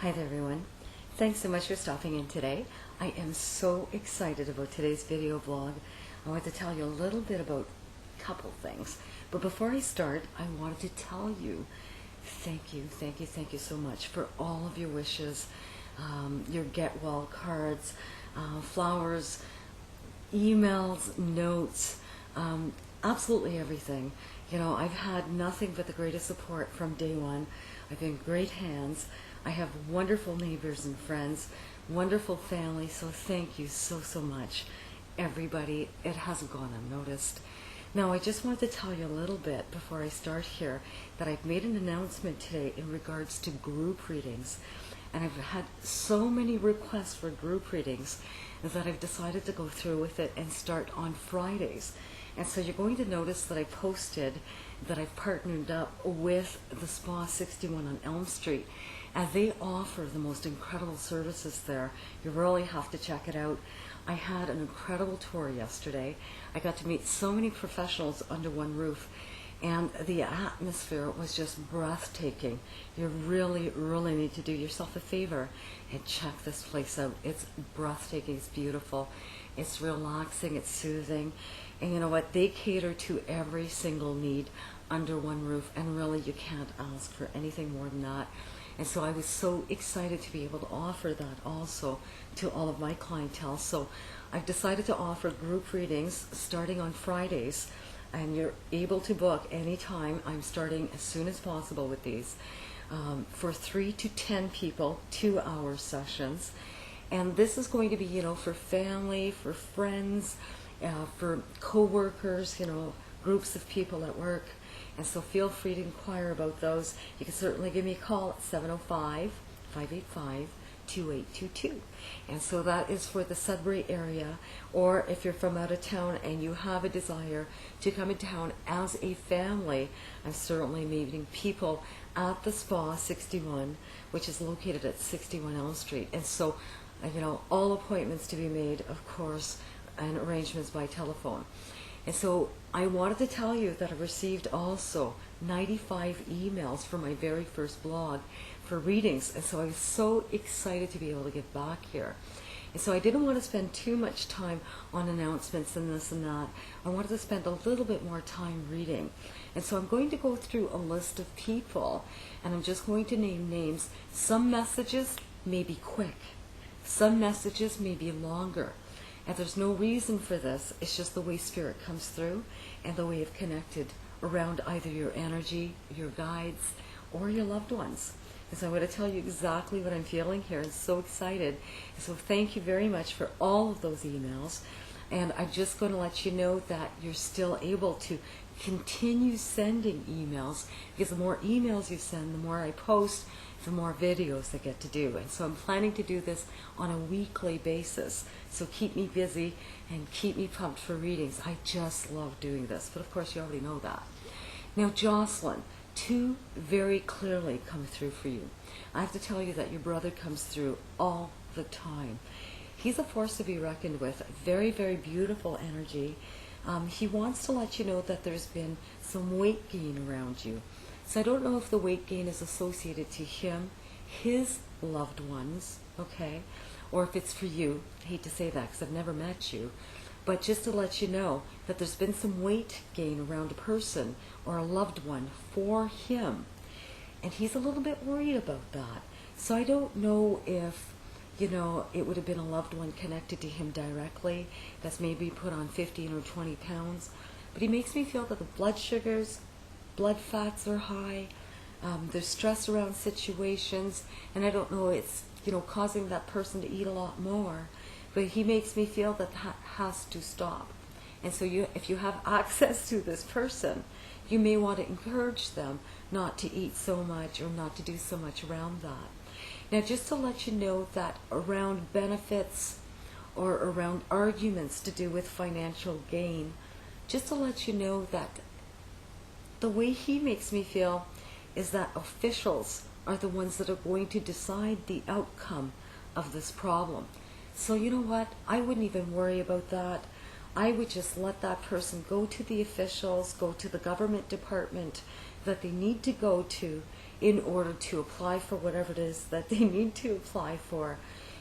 Hi there everyone. Thanks so much for stopping in today. I am so excited about today's video vlog. I want to tell you a little bit about a couple things. But before I start, I wanted to tell you thank you so much for all of your wishes, your get well cards, flowers, emails, notes, absolutely everything. You know, I've had nothing but the greatest support from day one. I've been in great hands. I have wonderful neighbors and friends, wonderful family, so thank you so much, everybody. It hasn't gone unnoticed. Now, I just wanted to tell you a little bit before I start here that I've made an announcement today in regards to group readings. And I've had so many requests for group readings that I've decided to go through with it and start on Fridays. And so you're going to notice that I posted that I've partnered up with the Spa 61 on Elm Street, and they offer the most incredible services there. You really have to check it out. I had an incredible tour yesterday. I got to meet so many professionals under one roof, and the atmosphere was just breathtaking. You really need to do yourself a favor and check this place out. It's breathtaking, it's beautiful, it's relaxing, it's soothing. And you know what? They cater to every single need under one roof, and really you can't ask for anything more than that. And so I was so excited to be able to offer that also to all of my clientele. So I've decided to offer group readings starting on Fridays, and you're able to book anytime. I'm starting as soon as possible with these for 3 to 10 people, 2-hour sessions. And this is going to be, you know, for family, for friends, for co-workers, you know, groups of people at work. And so feel free to inquire about those. You can certainly give me a call at 705-585-2822. And so that is for the Sudbury area, or if you're from out of town and you have a desire to come in town as a family, I'm certainly meeting people at the Spa 61, which is located at 61 Elm Street. And so, you know, all appointments to be made, of course, and arrangements by telephone. And so I wanted to tell you that I received also 95 emails for my very first blog for readings, and so I was so excited to be able to get back here. And so I didn't want to spend too much time on announcements and this and that. I wanted to spend a little bit more time reading. And so I'm going to go through a list of people, and I'm just going to name names. Some messages may be quick, some messages may be longer. And there's no reason for this. It's just the way Spirit comes through and the way you've connected around either your energy, your guides, or your loved ones. And so I'm going to tell you exactly what I'm feeling here. I'm so excited. And so thank you very much for all of those emails. And I'm just going to let you know that you're still able to continue sending emails, because the more emails you send, the more I post, the more videos I get to do. And so I'm planning to do this on a weekly basis. So keep me busy and keep me pumped for readings. I just love doing this. But of course you already know that. Now, Joselyn, 2 very clearly come through for you. I have to tell you that your brother comes through all the time. He's a force to be reckoned with. Very beautiful energy. He wants to let you know that there's been some weight gain around you. So I don't know if the weight gain is associated to him, his loved ones, okay, or if it's for you. I hate to say that because I've never met you, but just to let you know that there's been some weight gain around a person or a loved one for him, and he's a little bit worried about that. So I don't know if, you know, it would have been a loved one connected to him directly that's maybe put on 15 or 20 pounds, but he makes me feel that the blood sugars, blood fats are high, there's stress around situations, and I don't know, it's, you know, causing that person to eat a lot more, but he makes me feel that that has to stop. And so if you have access to this person, you may want to encourage them not to eat so much or not to do so much around that. Now, just to let you know that around benefits or around arguments to do with financial gain, just to let you know that the way he makes me feel is that officials are the ones that are going to decide the outcome of this problem. So you know what? I wouldn't even worry about that. I would just let that person go to the officials, go to the government department that they need to go to, in order to apply for whatever it is that they need to apply for.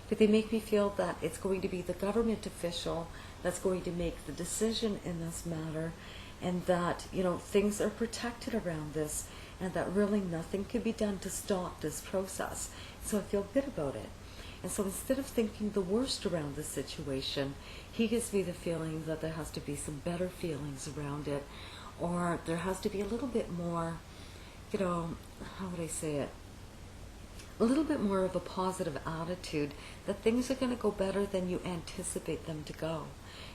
But they make me feel that it's going to be the government official that's going to make the decision in this matter, and that, you know, things are protected around this, and that really nothing can be done to stop this process. So I feel good about it. And so instead of thinking the worst around the situation, he gives me the feeling that there has to be some better feelings around it, or there has to be a little bit more, you know, how would I say it? A little bit more of a positive attitude that things are going to go better than you anticipate them to go.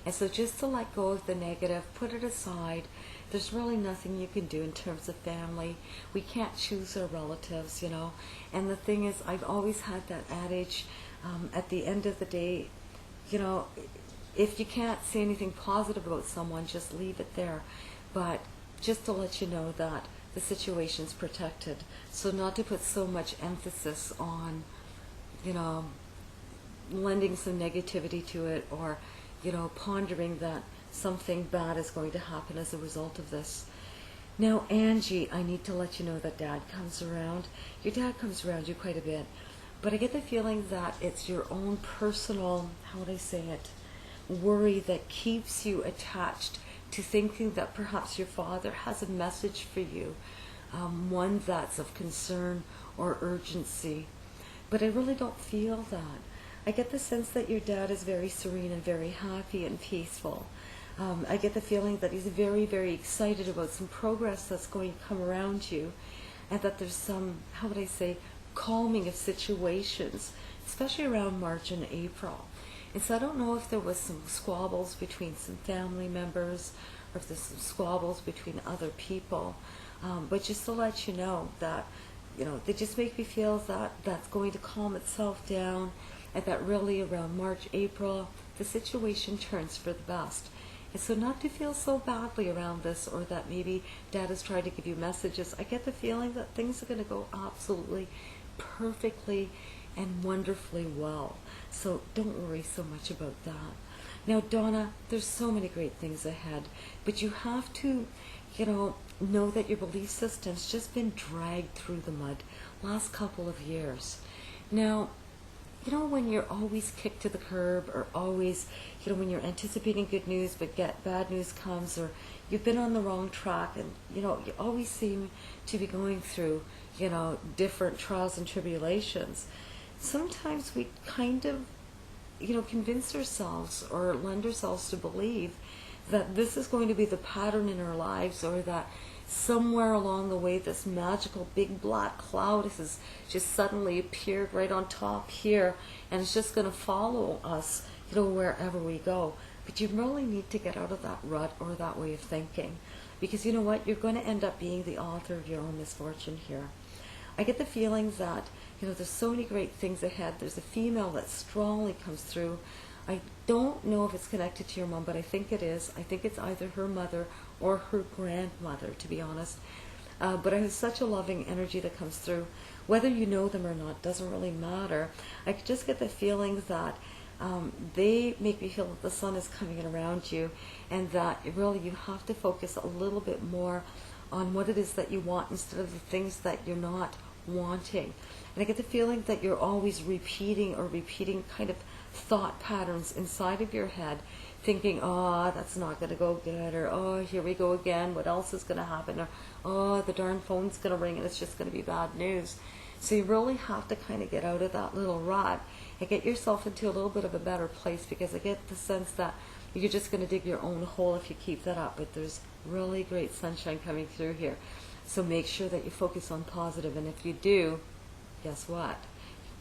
And so just to let go of the negative, put it aside. There's really nothing you can do in terms of family. We can't choose our relatives, you know. And the thing is, I've always had that adage, at the end of the day, you know, if you can't say anything positive about someone, just leave it there. But just to let you know that the situation's protected. So not to put so much emphasis on, you know, lending some negativity to it, or, you know, pondering that something bad is going to happen as a result of this. Now, Angie, I need to let you know that Dad comes around. Your dad comes around you quite a bit. But I get the feeling that it's your own personal, how would I say it, worry that keeps you attached to thinking that perhaps your father has a message for you, one that's of concern or urgency. But I really don't feel that. I get the sense that your dad is very serene and very happy and peaceful. I get the feeling that he's very, very excited about some progress that's going to come around you, and that there's some, how would I say, calming of situations, especially around March and April. And so I don't know if there was some squabbles between some family members, or if there's some squabbles between other people. But just to let you know that, you know, they just make me feel that that's going to calm itself down, and that really around March, April, the situation turns for the best. And so not to feel so badly around this, or that maybe Dad has tried to give you messages. I get the feeling that things are going to go absolutely perfectly and wonderfully well. So don't worry so much about that. Now, Donna, there's so many great things ahead, but you have to, you know that your belief system's just been dragged through the mud last couple of years. Now, you know, when you're always kicked to the curb, or always, you know, when you're anticipating good news but bad news comes, or you've been on the wrong track, and, you know, you always seem to be going through, you know, different trials and tribulations. Sometimes we kind of, you know, convince ourselves or lend ourselves to believe that this is going to be the pattern in our lives, or that somewhere along the way this magical big black cloud has just suddenly appeared right on top here, and it's just going to follow us, you know, wherever we go. But you really need to get out of that rut or that way of thinking, because you know what, you're going to end up being the author of your own misfortune here. I get the feeling that, you know, there's so many great things ahead. There's a female that strongly comes through. I don't know if it's connected to your mom, but I think it is. I think it's either her mother or her grandmother, to be honest. But I have such a loving energy that comes through. Whether you know them or not doesn't really matter. I just get the feeling that they make me feel that the sun is coming in around you, and that really you have to focus a little bit more on what it is that you want instead of the things that you're not wanting. And I get the feeling that you're always repeating kind of thought patterns inside of your head, thinking, oh, that's not going to go good, or oh, here we go again, what else is going to happen, or oh, the darn phone's going to ring and it's just going to be bad news. So you really have to kind of get out of that little rut and get yourself into a little bit of a better place, because I get the sense that you're just going to dig your own hole if you keep that up. But there's really great sunshine coming through here. So make sure that you focus on positive, and if you do, guess what?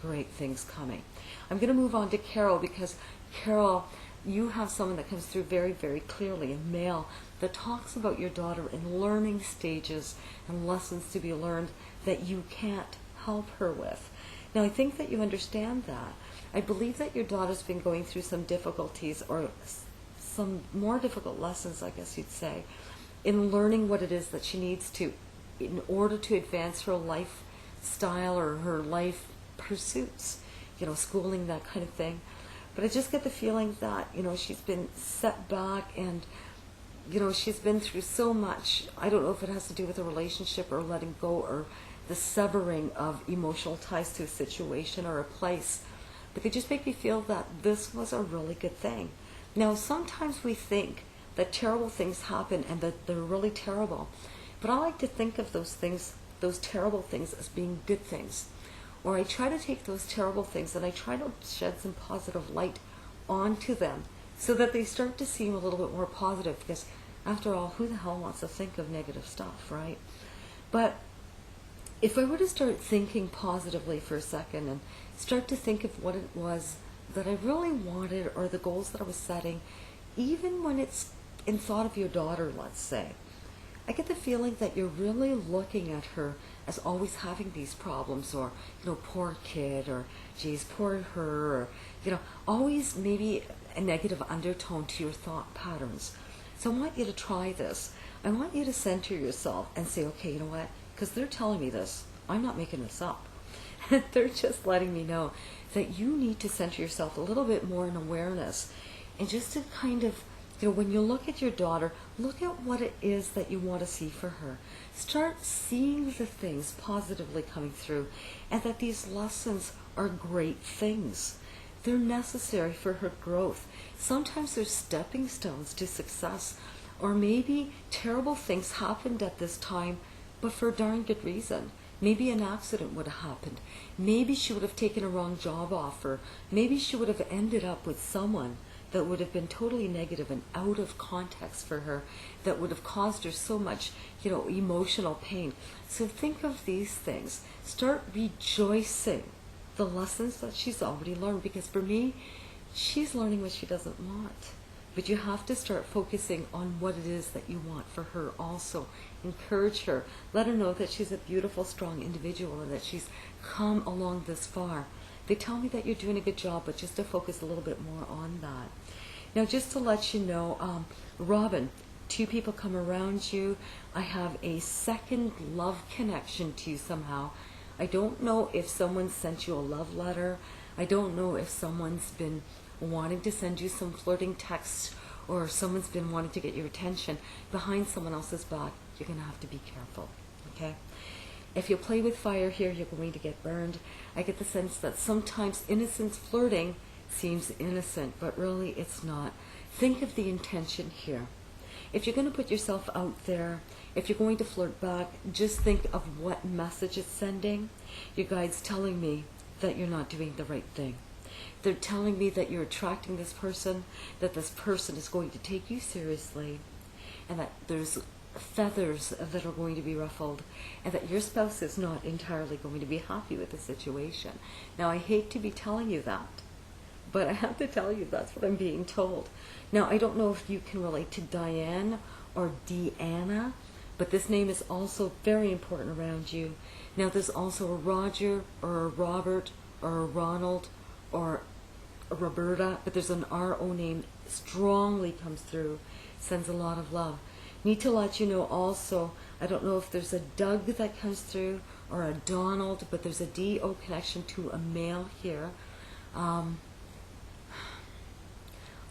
Great things coming. I'm going to move on to Carol, because Carol, you have someone that comes through very, very clearly, a male, that talks about your daughter in learning stages and lessons to be learned that you can't help her with. Now, I think that you understand that. I believe that your daughter's been going through some difficulties, or some more difficult lessons, I guess you'd say, in learning what it is that she needs to, in order to advance her lifestyle or her life pursuits, you know, schooling, that kind of thing. But I just get the feeling that, you know, she's been set back, and, you know, she's been through so much. I don't know if it has to do with a relationship or letting go, or the severing of emotional ties to a situation or a place, but they just make me feel that this was a really good thing. Now, sometimes we think that terrible things happen and that they're really terrible, but I like to think of those things, those terrible things, as being good things. Or I try to take those terrible things and I try to shed some positive light onto them so that they start to seem a little bit more positive, because after all, who the hell wants to think of negative stuff, right? But if I were to start thinking positively for a second and start to think of what it was that I really wanted or the goals that I was setting, even when it's in thought of your daughter, let's say, I get the feeling that you're really looking at her as always having these problems, or, poor kid, or geez, poor her, or, always maybe a negative undertone to your thought patterns. So I want you to try this. I want you to center yourself and say, okay, you know what? Because they're telling me this. I'm not making this up. They're just letting me know that you need to center yourself a little bit more in awareness. And just to kind of, when you look at your daughter, look at what it is that you want to see for her. Start seeing the things positively coming through, and that these lessons are great things. They're necessary for her growth. Sometimes they're stepping stones to success, or maybe terrible things happened at this time, but for a darn good reason. Maybe an accident would have happened. Maybe she would have taken a wrong job offer. Maybe she would have ended up with someone that would have been totally negative and out of context for her, that would have caused her so much, emotional pain. So think of these things. Start rejoicing the lessons that she's already learned, because for me, she's learning what she doesn't want. But you have to start focusing on what it is that you want for her also. Encourage her. Let her know that she's a beautiful, strong individual and that she's come along this far. They tell me that you're doing a good job, but just to focus a little bit more on that. Now, just to let you know, Robin, 2 people come around you. I have a second love connection to you somehow. I don't know if someone sent you a love letter. I don't know if someone's been wanting to send you some flirting texts, or someone's been wanting to get your attention behind someone else's back. You're going to have to be careful, okay? If you play with fire here, you're going to get burned. I get the sense that sometimes innocent flirting seems innocent, but really it's not. Think of the intention here. If you're going to put yourself out there, if you're going to flirt back, just think of what message it's sending. Your guide's telling me that you're not doing the right thing. They're telling me that you're attracting this person, that this person is going to take you seriously, and that there's feathers that are going to be ruffled, and that your spouse is not entirely going to be happy with the situation. Now, I hate to be telling you that, but I have to tell you that's what I'm being told. Now, I don't know if you can relate to Diane or Deanna, but this name is also very important around you. Now, there's also a Roger or a Robert or a Ronald or a Roberta, but there's an RO name strongly comes through, sends a lot of love. Need to let you know also, I don't know if there's a Doug that comes through or a Donald, but there's a DO connection to a male here.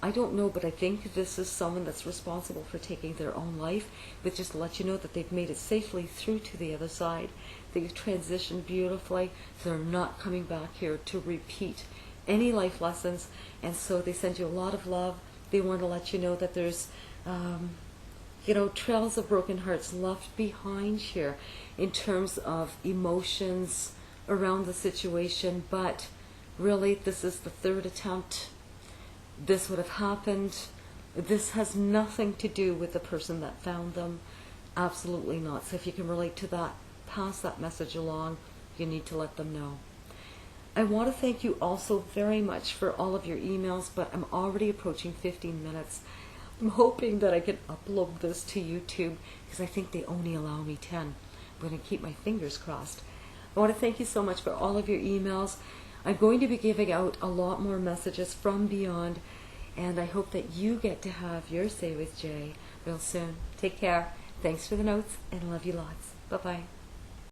I don't know, but I think this is someone that's responsible for taking their own life, but just to let you know that they've made it safely through to the other side. They've transitioned beautifully, so they're not coming back here to repeat any life lessons, and so they send you a lot of love. They want to let you know that there's trails of broken hearts left behind here in terms of emotions around the situation, but really this is the 3rd attempt. This would have happened. This has nothing to do with the person that found them. Absolutely not. So if you can relate to that, pass that message along. You need to let them know. I want to thank you also very much for all of your emails, but I'm already approaching 15 minutes. I'm hoping that I can upload this to YouTube, because I think they only allow me 10. I'm going to keep my fingers crossed. I want to thank you so much for all of your emails. I'm going to be giving out a lot more messages from beyond, and I hope that you get to have your say with Jay real soon. Take care. Thanks for the notes, and love you lots. Bye-bye.